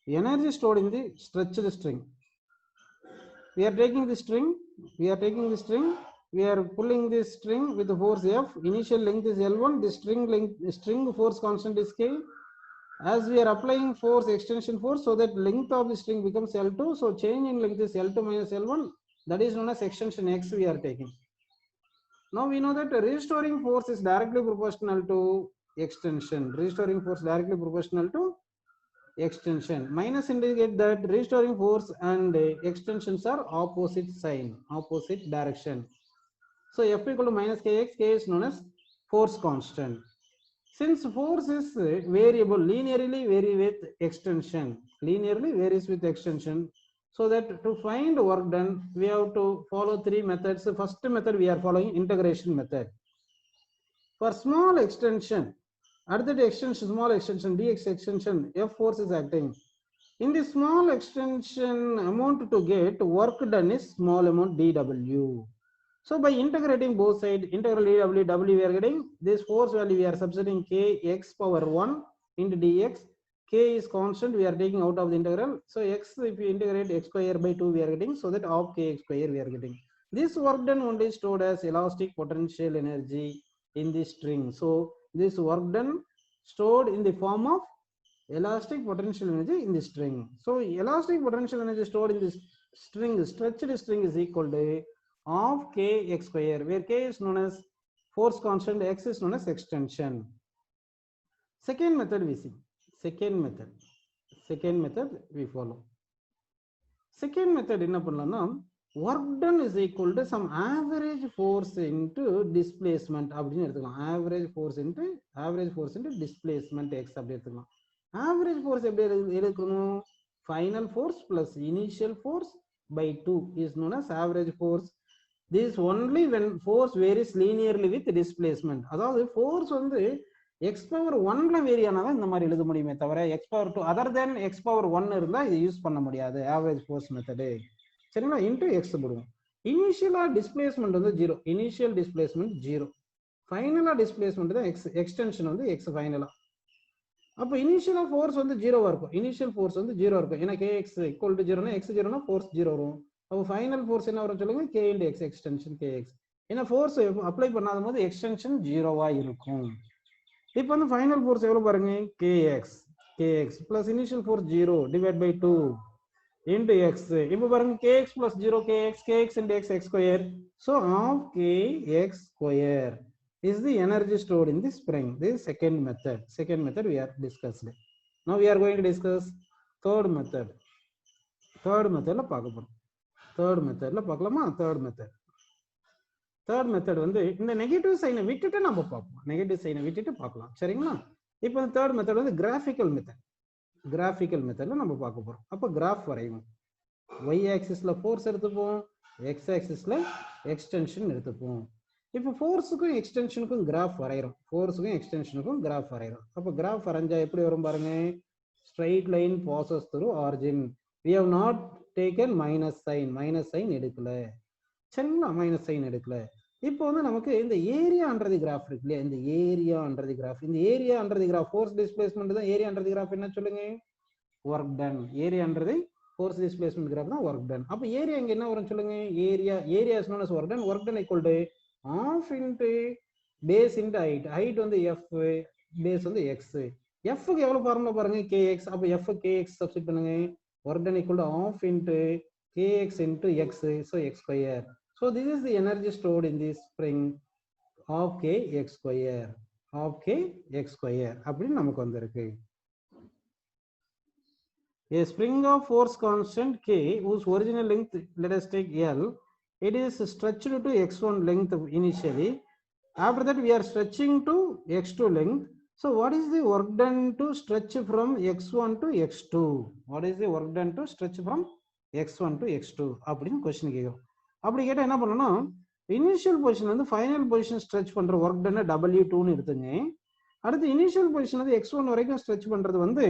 energy stored in the stretched string. We are taking the string, we are pulling this string with the force F. Initial length is L1, the string force constant is K. As we are applying force, extension force, so that length of the string becomes L2. So change in length is L2 minus L1. That is known as extension X we are taking. Now we know that restoring force is directly proportional to extension. Restoring force directly proportional to extension. Minus indicate that restoring force and extensions are opposite sign, opposite direction. So F equal to minus Kx, K is known as force constant. Since force is variable, linearly vary with extension. Linearly varies with extension. So that to find work done, we have to follow three methods. The first method we are following integration method. For small extension, at the extension, small extension, dx extension, F force is acting. In the small extension amount to get, work done is small amount dw. So by integrating both sides, integral dw, w we are getting this force value, we are substituting kx power 1 into dx. K is constant, we are taking out of the integral. So x, if you integrate x square by 2, we are getting, so that of kx square we are getting. This work done only is stored as elastic potential energy in the string. So this work done stored in the form of elastic potential energy in the string. So elastic potential energy stored in this string, stretched string, is equal to of kx square, where k is known as force constant, x is known as extension. Second method we see. Second method we follow. Second method enna pannalam, work done is equal to some average force into displacement அப்படினு எடுத்துக்கலாம். average force into displacement x அப்படி எடுத்துக்கலாம். average force எப்படி எடுக்கணும்? final force plus initial force by 2 is known as average force. This only when force varies linearly with displacement. அதாவது force வந்து x power 1ல vary ஆனாதான் இந்த மாதிரி எழுத முடியுமே தவிர x power 2 அதர் தென் x power 1 இருந்தா இது யூஸ் பண்ண முடியாது ஆவரேஜ் ஃபோர்ஸ் மெத்தட். சரிங்களா? இன்டு எக்ஸ் போடுவோம். இனிஷியலா டிஸ்பிளேஸ்மெண்ட் வந்து 0, இனிஷியல் டிஸ்பிளேஸ்மெண்ட் 0, ஃபைனலா டிஸ்பிளேஸ்மெண்ட் தான் எக்ஸ், எக்ஸ்டென்ஷன் வந்து எக்ஸ் ஃபைனலா. அப்போ இனிஷியலா ஃபோர்ஸ் வந்து 0வா இருக்கும், இனிஷியல் ஃபோர்ஸ் வந்து 0 இருக்கும். ஏன்னா kx ஈக்குவல் டு 0னா x 0னா ஃபோர்ஸ் 0 வரும். அப்போ ஃபைனல் ஃபோர்ஸ் என்ன வரும் சொல்லுங்க? k into x, extension kx. ஏன்னா ஃபோர்ஸ் அப்ளை பண்ணாத போது எக்ஸ்டென்ஷன் 0வா இருக்கும். இப்போ வந்து ஃபைனல் ஃபோர்ஸ் எவ்வளவு பாருங்க? kx plus initial force 0 divide by 2 into x. இப்போ பாருங்க kx plus 0 kx into x square. So of kx square is the energy stored in the spring. This is second method we are discussed. Now we are going to discuss third method. third methodல பார்க்க போறோம். third methodல பார்க்கலாமா? third method வந்து இந்த negative சைனை விட்டுட்டு நம்ம பார்ப்போம். Negative சைனை விட்டுட்டு பார்க்கலாம். சரிங்களா? இப்போ இந்த third method வந்து கிராஃபிக்கல் மெத்தட்ல நம்ம பார்க்க போறோம். அப்போ கிராஃப் வரைவோம். y ஆக்சிஸ்ல ஃபோர்ஸ் எடுத்துப்போம், x ஆக்சிஸ்ல எக்ஸ்டென்ஷன் எடுத்துப்போம். இப்போ ஃபோர்ஸுக்கும் எக்ஸ்டென்ஷனுக்கும் கிராஃப் வரைகிறோம். அப்போ கிராஃப் வரைஞ்சா எப்படி வரும் பாருங்க? Straight line passes through origin. We have not taken minus sign எடுக்கல. சரிங்களா? மைனஸ் சைன் எடுக்கல. இப்போ வந்து நமக்கு இந்த ஏரியான்றது கிராஃப் இருக்கு இல்லையா? இந்த ஏரியான்றது கிராஃப் ஃபோர்ஸ் டிஸ்பிளேஸ்மெண்ட் தான். ஏரியான்றது கிராஃப் என்ன சொல்லுங்க? Work done. ஏரியான்றது ஃபோர்ஸ் டிஸ்பிளேஸ்மெண்ட் கிராஃப் தான் ஒர்க் டன். அப்போ ஏரியா இங்க என்ன வரும் சொல்லுங்க? Area is known as work done. Work done equal to half into base into height. Height வந்து f, பேஸ் வந்து x. f க்கு எவ்வளவு ஃபார்முலா பாருங்க? kx. அப்போ f kx சப்ஸ்டிட் பண்ணுங்க. Work done equal to half into kx into x, so x square. So this is the energy stored in this spring of kx square. அப்படின்னு நமக்கு வந்திருக்கு. A spring of force constant k whose original length, let us take L, it is stretched to x1 length initially. After that we are stretching to x2 length. So what is the work done to stretch from x1 to x2? x1 to x2 அப்படின்னு question கேட்கும். அப்படி கேட்டால் என்ன பண்ணணும்? Initial position வந்து final position stretch பண்ற work done W2ன்னு எடுத்துங்க. அடுத்து இனிஷியல் பொசிஷன் வந்து x1 வரைக்கும் ஸ்ட்ரெச் பண்றது வந்து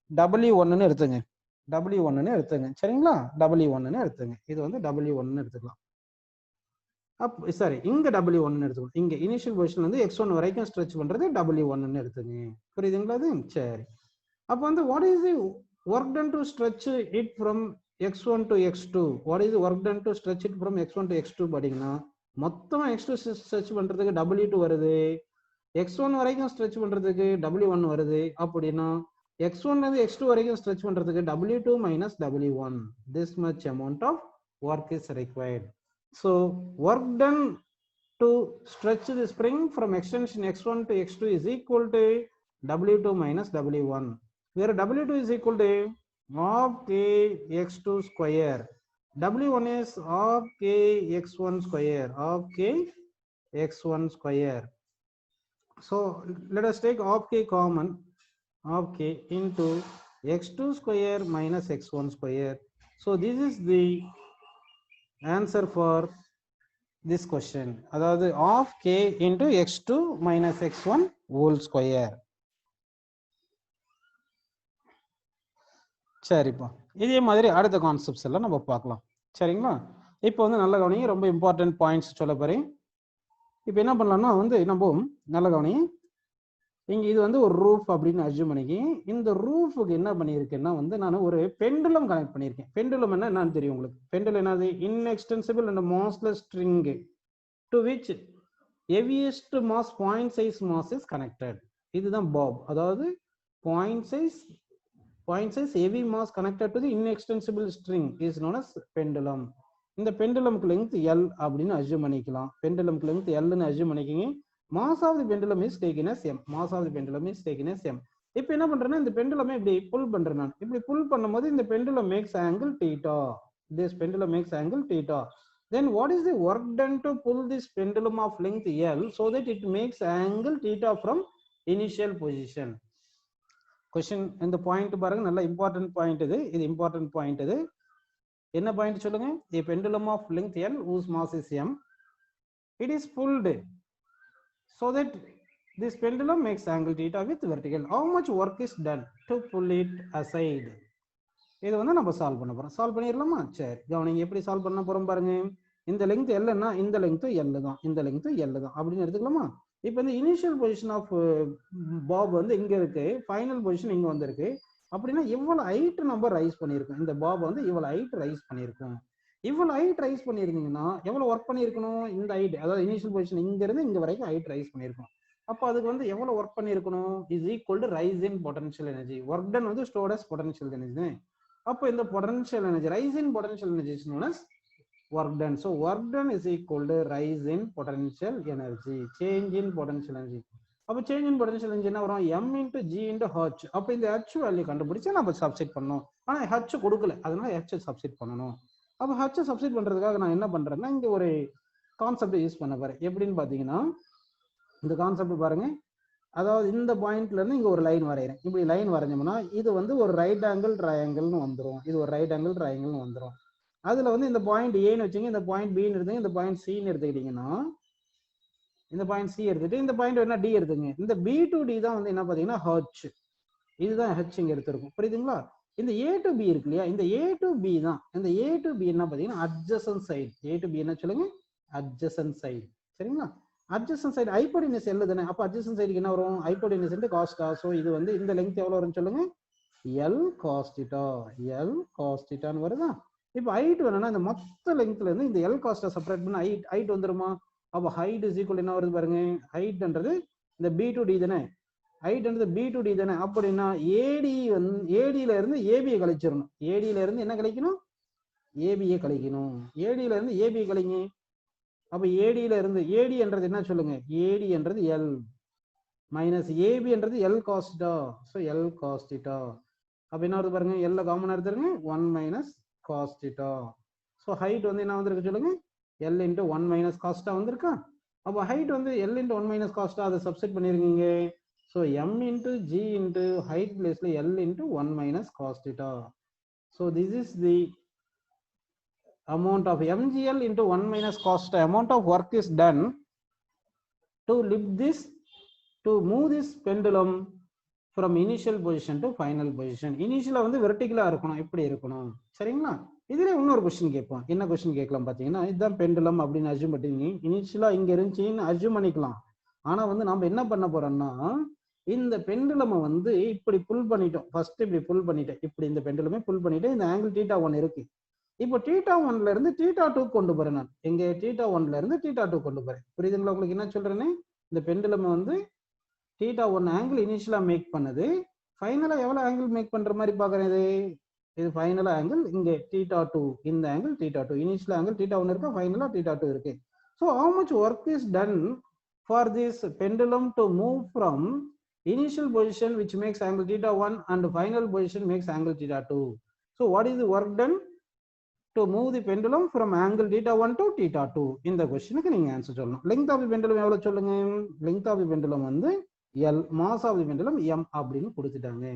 W1ன்னு எடுத்துங்க. சரிங்களா? W1ன்னு எடுத்துங்க. இது வந்து W1ன்னு எடுத்துக்கலாம். சாரி, இங்க W1ன்னு எடுத்துக்கணும். இங்க இனிஷியல் பொசிஷன் வந்து x1 வரைக்கும் ஸ்ட்ரெச் பண்றது W1ன்னு எடுத்துங்க. புரியுதுங்களா? அது சரி. அப்போ வந்து what is the work done to stretch it from x1 to x2. What is the work done to stretch it from x1 to x2 பாத்தீங்கன்னா மொத்தமா x2 ஸ்ட்ரெச் பண்றதுக்கு w2 வருது, x1 வரைக்கும் ஸ்ட்ரெச் பண்றதுக்கு w1 வருது. அப்படின்னா x1 ல இருந்து x2 வரைக்கும் ஸ்ட்ரெச் பண்றதுக்கு w2 minus w1. This much amount of work is required. So work done to stretch the spring from extension x1 to x2 is equal to w2 minus w1, where w2 is equal to half k x2 square, w1 is half k x1 square, half k x1 square. So let us take half k common, half k into x2 square minus x1 square. So this is the answer for this question. அதாவது half k into x2 minus x1 whole square. சரிப்பா, இதே மாதிரி அடுத்த concepts எல்லாம் நம்ம பார்க்கலாம். சரிங்களா? இப்போ வந்து நல்ல கவனிங்க, ரொம்ப இம்பார்ட்டன்ட் பாயிண்ட்ஸ் சொல்ல போறேன். இப்போ என்ன பண்ணலாம்னா வந்து நம்ம நல்ல கவனிங்க, இங்க இது வந்து ஒரு ரூஃப் அப்படின்னு அஸ்யூம் பண்ணிக்கி. இந்த ரூஃபுக்கு என்ன பண்ணியிருக்கேன்னா வந்து நான் ஒரு பெண்டுலம் கனெக்ட் பண்ணியிருக்கேன். பெண்டுலம் என்னன்னு தெரியும் உங்களுக்கு? பெண்டுலம் என்னது? Inextensible and massless string to which heaviest mass point size mass is connected. இதுதான் பாப். அதாவது point size heavy mass connected to the inextensible string is known as pendulum. இந்த பெண்டுலம்க்கு length L அப்படின்னு assume பண்ணிக்கலாம். பெண்டுலம்க்கு length L ன்னு assume பண்ணிக்கங்க. mass of the pendulum is taken as m. mass of the pendulum is taken as m. இப்போ என்ன பண்றேன்னா இந்த பெண்டுலமே இப்படி புல் பண்றேன். நான் இப்படி புல் பண்ணும்போது இந்த pendulum makes angle theta. This pendulum makes angle theta. Then what is the work done to pull this pendulum of length L so that it makes angle theta from initial position? Question இந்த point பாருங்க, நல்ல important point இது. இது important point. இது என்ன point சொல்லுங்க? A pendulum of length L whose mass is m, it is pulled so that this pendulum makes angle theta with vertical. How much work is done to pull it aside? இது வந்து நம்ம solve பண்ண போறோம். Solve பண்ணிடலாமா? சரி, கவனிங்க எப்படி solve பண்ண போறோம் பாருங்க. இந்த லெங்த் L ன்னா இந்த லெங்த் L தான், இந்த லெங்த் L தான் அப்படின்னு எடுத்துக்கலாமா? இப்போ இந்த இனிஷியல் பொசிஷன் ஆஃப் பாப் வந்து இங்க இருக்கு, ஃபைனல் பொசிஷன் இங்க வந்திருக்கு. அப்படின்னா இவ்வளவு ஹைட் நம்ம ரைஸ் பண்ணியிருக்கோம். இந்த பாப் வந்து இவ்வளவு ஹைட் ரைஸ் பண்ணியிருக்கோம். இவ்வளவு ஹைட் ரைஸ் பண்ணியிருந்தீங்கன்னா எவ்வளவு ஒர்க் பண்ணியிருக்கணும்? இந்த ஹைட், அதாவது இனிஷியல் பொசிஷன் இங்க இருந்து இங்க வரைக்கும் ஹைட் ரைஸ் பண்ணியிருக்கோம். அப்போ அதுக்கு வந்து எவ்வளவு ஒர்க் பண்ணியிருக்கணும்? Is equal to rice in potential energy. Work done வந்து ஸ்டோர்ட் அஸ் பொட்டன்ஷியல் எனர்ஜி. அப்போ இந்த potential energy, rice in potential energy is known as work done. So work done is equal to rise in potential energy, change in potential energy. அப்ப change in potential energy என்ன வரும்? m into g into h. அப்ப இந்த h value கண்டுபிடிச்சு நம்ம substitute பண்ணனும். ஆனா h கொடுக்கல, அதனால h சப்ஸ்டிட் பண்ணனும். அப்ப h சப்ஸ்டிட் பண்றதுக்காக நான் என்ன பண்றேன்னா இங்க ஒரு கான்செப்ட் யூஸ் பண்ண போறேன். எப்படின்னு பாத்தீங்கன்னா இந்த கான்செப்ட் பாருங்க. அதாவது இந்த பாயிண்ட்ல இருந்து இங்க ஒரு லைன் வரையறேன். இப்படி லைன் வரைஞ்சோம்னா இது வந்து ஒரு ரைட் ஆங்கிள் ட்ரையாங்கிள்னு வந்துரும். இது ஒரு ரைட் ஆங்கிள் ட்ரையாங்கிள்னு வந்துரும். அதுல வந்து இந்த பாயிண்ட் ஏன்னு வச்சுங்க, இந்த பாயிண்ட் பின்னு எடுத்துங்க, இந்த பாயிண்ட் சின்னு எடுத்துக்கிட்டீங்கன்னா இந்த பாயிண்ட் சி எடுத்துட்டு இந்த பாயிண்ட் என்ன டி எடுத்துங்க. இந்த பி டு டி தான் வந்து என்ன பாத்தீங்கன்னா ஹச். இதுதான் ஹச் இங்க எடுத்திருக்கும். புரியுதுங்களா? இந்த ஏ டு பி இருக்கு இல்லையா, இந்த ஏ டு பி தான். இந்த ஏ டு பி என்ன பாத்தீங்கன்னா adjacent side. A to B என்ன சொல்லுங்க? Adjacent side. சரிங்களா? அட்ஜசன்ட் சைடு ஹைப்போடெனஸ் எல் தானே. அப்ப அட்ஜசன்ட் சைடுக்கு என்ன வரும்? Hypotenuse into காஸ்டா. சோ இது வந்து இந்த லெங்த் எவ்வளவு வரும்னு சொல்லுங்க? L cos theta. L cos தீட்டான்னு வருதா? இப்போ ஹைட் வேணும்னா இந்த மொத்த லெங்க்ல இருந்து இந்த எல் காஸ்ட்டை செப்பரேட் பண்ண ஹைட் வந்துருமா? அப்போ ஹைட் இஸ் ஈக்குவல் என்ன வருது பாருங்க? ஹைட்ன்றது இந்த பி டு டி தானே. ஹைட்ன்றது பி டு டி தானே. அப்படின்னா ஏடி வந்து ஏடியில இருந்து ஏபியை கழிச்சிடணும். ஏடியில இருந்து என்ன கழிக்கணும்? ஏபியை கழிக்கணும். ஏடியில இருந்து ஏபி கழிங்க. அப்ப ஏடியில இருந்து ஏடி என்றது என்ன சொல்லுங்க? ஏடி என்றது எல் மைனஸ் ஏபி என்றது L cos theta. So L cos theta. அப்ப என்ன வருது பாருங்க? எல்ல காமன் எடுத்துருங்க, 1 minus cos theta. So height வந்து என்ன வந்திருக்கு சொல்லுங்க? L into 1 minus cos theta வந்திருக்கா? அப்ப height வந்து L into 1 minus cos theta அதை சப்ஸ்டிட் பண்ணிருக்கீங்க. So m into g into height placeல L into 1 minus cos theta. So this is the amount of mgl into 1 minus cos theta. Amount of work is done to lift this, to move this pendulum from initial position to final position. இனிஷியலா வந்து வெர்டிகலா இருக்கணும், இப்படி இருக்கணும். சரிங்களா? இதுல இன்னொரு question கேட்போம். என்ன क्वेश्चन கேட்கலாம் பாத்தீங்கன்னா, இதுதான் பெண்டுலம் அப்படின்னு அஸ்யூம் பண்ணிட்டீங்க. இனிஷியலா இங்க இருந்துச்சுன்னு அஸ்யூம் பண்ணிக்கலாம். ஆனா வந்து நம்ம என்ன பண்ண போறோம்னா இந்த பெண்டுலம் வந்து இப்படி புல் பண்ணிட்டோம். ஃபர்ஸ்ட் இப்படி புல் பண்ணிட்டேன். இப்படி இந்த பெண்டுலமே புல் பண்ணிட்டேன். இந்த ஆங்கிள் θ1 இருக்கு. இப்போ θ1ல இருந்து θ2 கொண்டு போறேன் நான். எங்க θ1ல இருந்து θ2 கொண்டு போறேன். புரியுதுங்களா உங்களுக்கு என்ன சொல்றேன்னு? இந்த பெண்டுலம் வந்து θ1 ஆங்கிள் இனிஷியலா மேக் பண்ணுது. ஃபைனலா எவ்வளவு ஆங்கிள் மேக் பண்ற மாதிரி பாக்குறேன். இது ஃபைனலா ஆங்கிள் இங்க θ2. இந்த ஆங்கிள் θ2. இனிஷியல் ஆங்கிள் θ1 இருக்கு, ஃபைனலா θ2 இருக்கு. So how much work is done for this pendulum to move from initial position which makes angle θ1 and final position makes angle θ2? So what is the work done to move the pendulum from angle θ1 to θ2? இந்த क्वेश्चनக்கு நீங்க answer சொல்லணும். length of the pendulum எவ்வளவு சொல்லுங்க? length of the pendulum வந்து L, mass of the pendulum M அப்படின்னு கொடுத்துட்டாங்க.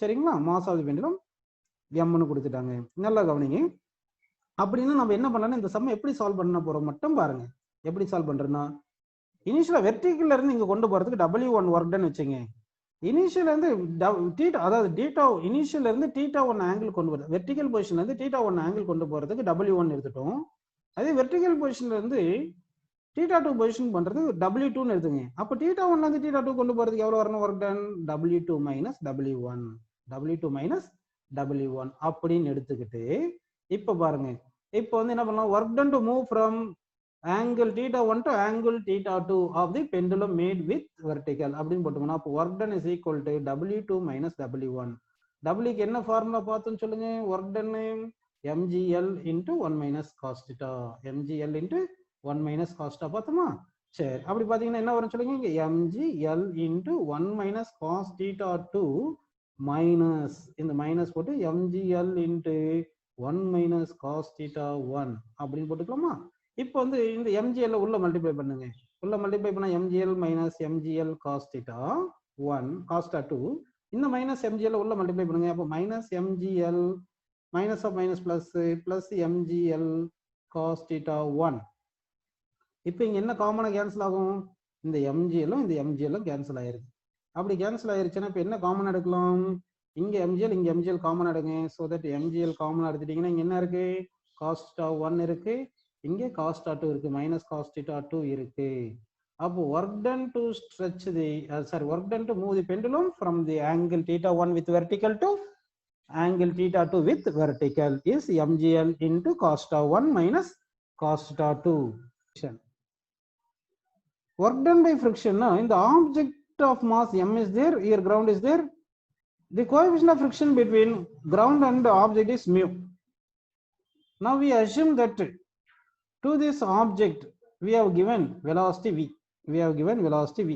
சரிங்களா? mass of the pendulum M னு கொடுத்துட்டாங்க. நல்லா கவனிங்க. அப்படின்னா நம்ம என்ன பண்ணலாம், இந்த சம் எப்படி சால்வ் பண்ண போறோம் மட்டும் பாருங்க. எப்படி சால்வ் பண்றோம்னா, இனிஷியலா வெர்டிகல்ல இருந்து இங்க கொண்டு போறதுக்கு W1 ஒர்க் டன் வச்சுங்க. இனிஷியல்ல இருந்து அதாவது இனிஷியல்ல இருந்து θ1 ஆங்கிள் கொண்டு போறது, வெர்டிகல் பொசிஷன்ல இருந்து θ1 ஆங்கிள் கொண்டு போறதுக்கு W1 எடுத்துட்டோம். அதே வெர்டிகல் பொசிஷன்ல இருந்து θ2 பொசிஷன் பண்றது W2 னு எடுத்துங்க. அப்ப θ1ல இருந்து θ2 கொண்டு போறதுக்கு எவ்வளவு வரணும் work done? W2 minus W1, W2 minus W1 அப்படின்னு எடுத்துக்கிட்டு இப்ப பாருங்க. இப்போ வந்து என்ன பண்ணலாம், work done to move from angle θ1 to angle θ2 of the pendulum made with vertical அப்படின்னு போட்டோம்னா அப்போ work ton is equal to W2 minus W1. W க்கு என்ன ஃபார்முலா பார்த்தோம்னு சொல்லுங்க. Work ton mgl into 1 minus cos theta, mgl into 1 minus cos theta பார்த்தோமா? சரி, அப்படி பாத்தீங்கன்னா என்ன வரும் சொல்லுங்க. இங்க mgl into 1 minus cos theta 2 minus இந்த மைனஸ் போட்டு mgl into 1 minus cos theta 1 அப்படின்னு போட்டுக்கலாமா? இப்போ வந்து இந்த mgl உள்ள மல்டிப்ளை பண்ணுங்க. உள்ள மல்டிப்ளை பண்ணா mgl minus mgl cos theta 1 cos theta 2, இந்த மைனஸ் mgl உள்ள மல்டிப்ளை பண்ணுங்க. அப்போ minus mgl minus half minus plus plus mgl cos theta 1. இப்போ இங்க என்ன காமனா கேன்சல் ஆகும்? இந்த mgl இந்த mgl கேன்சல் ஆயிருது. அப்படி கேன்சல் ஆயிருச்சுன்னா இப்போ என்ன காமன் எடுக்கலாம்? இங்க mgl காமன் எடுங்க. சோ தட் mgl காமன் எடுத்துட்டீங்கன்னா இங்க என்ன இருக்கு? cos theta 1 இருக்கு, இங்க cos theta 2 இருக்கு, மைனஸ் cos theta 2 இருக்கு. அப்போ work done to stretch the work done to move the pendulum from the angle θ1 with vertical to angle θ2 with vertical is mgl into cos theta 1 minus cos theta 2. Work done by friction. Now, in the object of mass m is there, here ground is there. The coefficient of friction between ground and the object is mu. Now we assume that to this object we have given velocity v. We have given velocity v.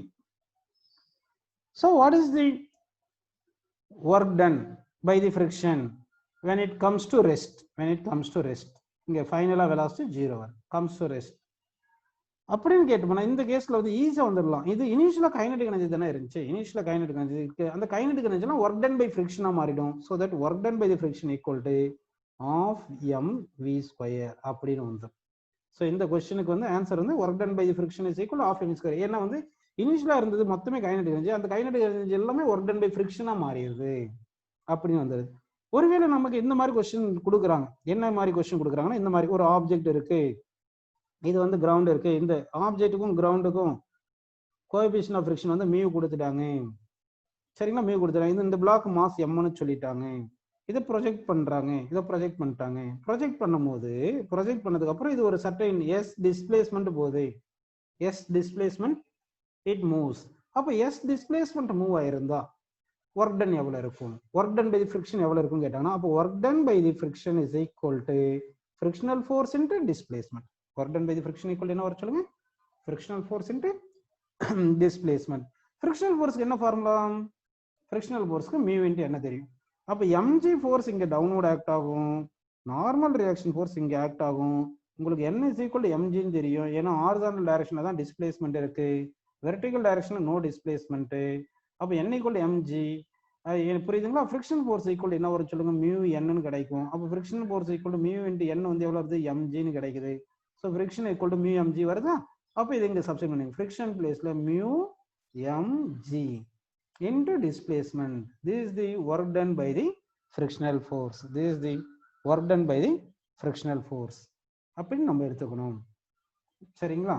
So what is the work done by the friction when it comes to rest? When it comes to rest, இங்க final velocity 0 comes to rest. அப்படின்னு கேட்டோம்னா இந்த கேஸ்ல வந்து ஈஸியா வந்துடலாம். இது இனிஷியலா கைனடிக் எனர்ஜி தானே இருந்துச்சு. இனிஷியலா கைனடிக் எனர்ஜி, அந்த கைனடிக் எனர்ஜிலாம் ஒர்க் டன் பை ஃபிரிக்ஷனா மாறிடும். So that work done by the friction equal to half m v square அப்படின்னு வந்துடும். ஸோ இந்த கொஸ்டினுக்கு வந்து ஆன்சர் வந்து work done by the friction is equal half m square. ஏன்னா வந்து இனிஷியலா இருந்தது மொத்தமே கைனடிக் எனர்ஜி, அந்த கைனடிக் எனர்ஜி எல்லாமே ஒர்க் டன் பை ஃபிரிக்ஷனா மாறிடுது அப்படின்னு வந்தது. ஒருவேளை நமக்கு இந்த மாதிரி கொஸ்டின் கொடுக்குறாங்க, என்ன மாதிரி கொஸ்டின் கொடுக்குறாங்கன்னா, இந்த மாதிரி ஒரு ஆப்ஜெக்ட் இருக்கு, இது வந்து கிரவுண்ட் இருக்கு, இந்த ஆப்ஜெக்ட்டுக்கும் கிரவுண்டுக்கும் கோஎஃபிஷியன்ட் ஆஃப் ஃபிரிக்ஷன் வந்து மியூ கொடுத்துட்டாங்க. சரிங்களா? மியூ கொடுத்துட்டாங்க. இந்த பிளாக் மாஸ் எம்னு சொல்லிட்டாங்க. இதை ப்ரொஜெக்ட் பண்றாங்க, இதை ப்ரொஜெக்ட் பண்ணிட்டாங்க. ப்ரொஜெக்ட் பண்ணும்போது ப்ரொஜெக்ட் பண்ணதுக்கு அப்புறம் இது ஒரு சர்டைன் எஸ் டிஸ்பிளேஸ்மெண்ட் போகுது. S displacement it moves. அப்போ எஸ் டிஸ்பிளேஸ்மெண்ட் மூவ் ஆயிருந்தா ஒர்க் டன் எவ்வளவு இருக்கும்? Work done by the friction எவ்வளவு இருக்கும் கேட்டாங்கன்னா, அப்போ work done by the friction is equal to frictional force into displacement. Work done by the friction equal என்ன வரும் சொல்லுங்க? Frictional force into displacement. Frictional ஃபோர்ஸ்க்கு என்ன ஃபார்முலா? ஃபிரிக்ஷனல் ஃபோர்ஸ்க்கு மியூ இன்டு என்ன தெரியும். அப்போ mg ஃபோர்ஸ் இங்க டவுன்வர்ட் ஆக்ட் ஆகும், நார்மல் ரியாக்ஷன் ஃபோர்ஸ் இங்க ஆக்ட் ஆகும். உங்களுக்கு n is equal to mg ன்னு தெரியும். ஏன்னா ஹாரிசான்டல் டைரக்ஷன்ல தான் டிஸ்பிளேஸ்மெண்ட் இருக்கு, வெர்டிகல் டைரக்ஷன்ல நோ டிஸ்பிளேஸ்மெண்ட். அப்போ n ஈக்குவல் டு mg. புரியுதுங்களா? ஃபிரிக்ஷன் ஃபோர்ஸ் ஈக்குவல் என்ன வரும் சொல்லுங்க? மியூ n கிடைக்கும். அப்போ friction force equal to mu into n வந்து எவ்வளவு வருது? mg ன்னு கிடைக்குது. So friction equal to mu mg வருதா? அப்போ இது இங்க சப்ஸ்டிட்யூட் பண்ணுங்க. ஃபிரிக்ஷன் பிளேஸ்ல mu mg into displacement. This is the work done by the frictional force. This is the work done by the frictional force. அப்படின்னு நம்ம எடுத்துக்கணும். சரிங்களா?